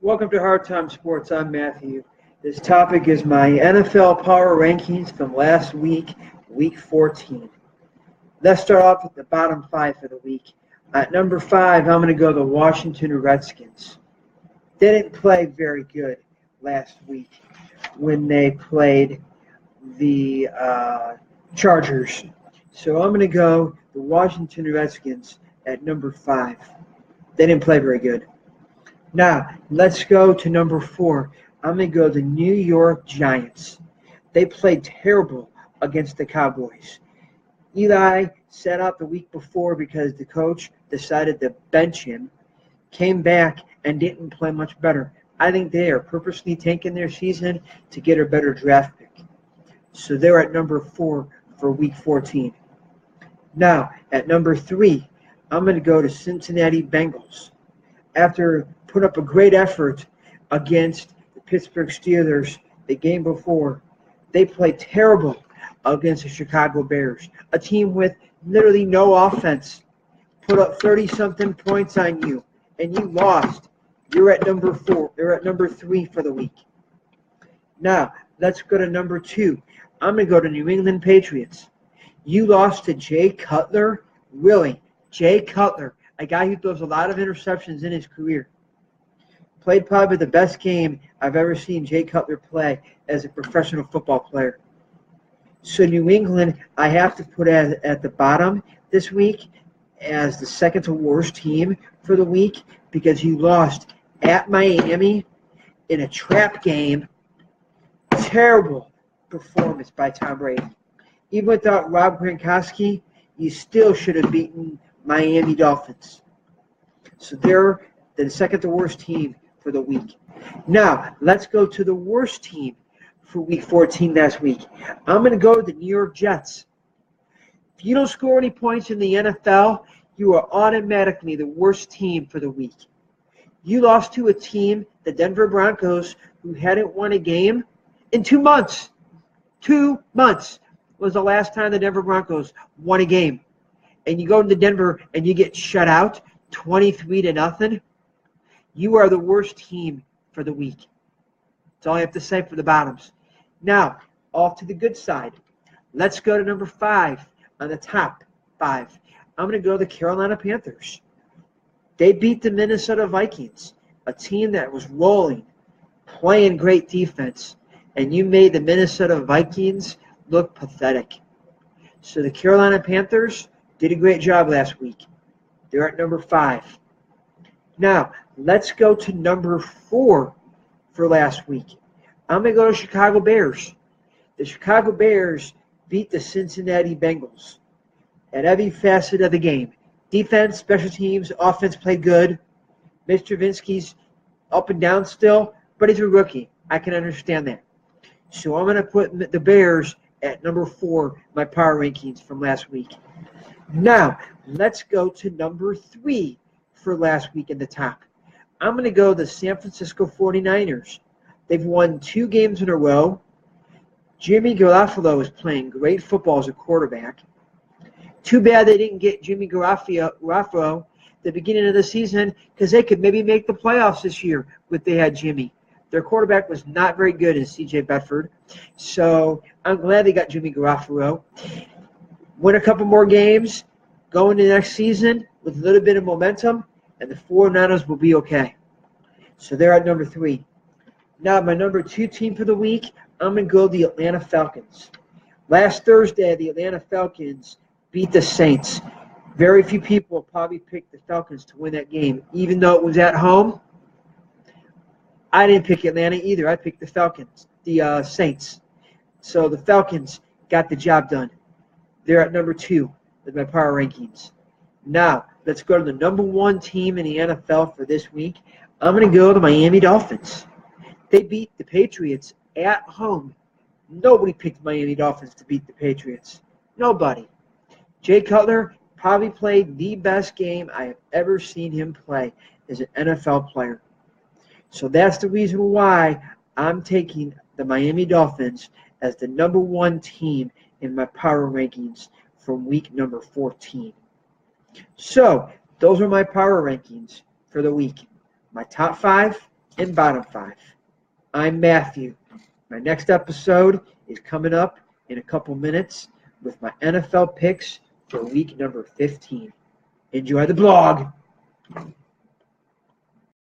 Welcome to Hard Time Sports. I'm Matthew. This topic is my NFL power rankings from last week, week 14. Let's start off with the bottom five for the week. At number five, I'm going to go the Washington Redskins. They didn't play very good last week when they played the Chargers. So I'm going to go the Washington Redskins at number five. They didn't play very good. Now, let's go to number four. I'm going to go the New York Giants. They played terrible against the Cowboys. Eli sat out the week before because the coach decided to bench him, came back, and didn't play much better. I think they are purposely tanking their season to get a better draft pick. So they're at number four for week 14. Now, at number three, I'm going to go to Cincinnati Bengals. After put up a great effort against the Pittsburgh Steelers the game before, they played terrible against the Chicago Bears, a team with literally no offense. Put up 30-something points on you, and you lost. You're at number four. You're at number three for the week. Now, let's go to number two. I'm going to go to New England Patriots. You lost to Jay Cutler? Really? Jay Cutler, a guy who throws a lot of interceptions in his career. Played probably the best game I've ever seen Jay Cutler play as a professional football player. So New England, I have to put at the bottom this week as the second to worst team for the week because you lost at Miami in a trap game. Terrible performance by Tom Brady. Even without Rob Gronkowski, you still should have beaten Miami Dolphins. So they're the second to worst team for the week. Now, let's go to the worst team for week 14 last week. I'm going to go to the New York Jets. If you don't score any points in the NFL, you are automatically the worst team for the week. You lost to a team, the Denver Broncos, who hadn't won a game in 2 months. 2 months was the last time the Denver Broncos won a game. And you go into Denver and you get shut out 23-0. You are the worst team for the week. That's all I have to say for the bottoms. Now, off to the good side. Let's go to number five on the top five. I'm going to go to the Carolina Panthers. They beat the Minnesota Vikings, a team that was rolling, playing great defense, and you made the Minnesota Vikings look pathetic. So the Carolina Panthers did a great job last week. They're at number five. Now, let's go to number four for last week. I'm going to go to Chicago Bears. The Chicago Bears beat the Cincinnati Bengals at every facet of the game. Defense, special teams, offense played good. Mr. Vinsky's up and down still, but he's a rookie. I can understand that. So I'm going to put the Bears at number four, my power rankings from last week. Now, let's go to number three for last week in the top. I'm going to go the San Francisco 49ers. They've won 2 games in a row. Jimmy Garoppolo is playing great football as a quarterback. Too bad they didn't get Jimmy Garoppolo at the beginning of the season because they could maybe make the playoffs this year if they had Jimmy. Their quarterback was not very good in C.J. Beathard. So I'm glad they got Jimmy Garoppolo. Win a couple more games, go into the next season with a little bit of momentum, and the 49ers will be okay. So they're at number three. Now, my number two team for the week, I'm going to go the Atlanta Falcons. Last Thursday, the Atlanta Falcons beat the Saints. Very few people probably picked the Falcons to win that game, even though it was at home. I didn't pick Atlanta either. I picked the Falcons, the Saints. So the Falcons got the job done. They're at number two with my power rankings. Now, let's go to the number one team in the NFL for this week. I'm going to go to the Miami Dolphins. They beat the Patriots at home. Nobody picked Miami Dolphins to beat the Patriots. Nobody. Jay Cutler probably played the best game I have ever seen him play as an NFL player. So that's the reason why I'm taking the Miami Dolphins as the number one team in my power rankings from week number 14. So those are my power rankings for the week. My top five, and bottom five. I'm Matthew. My next episode is coming up in a couple minutes with my NFL picks for week number 15. Enjoy the blog.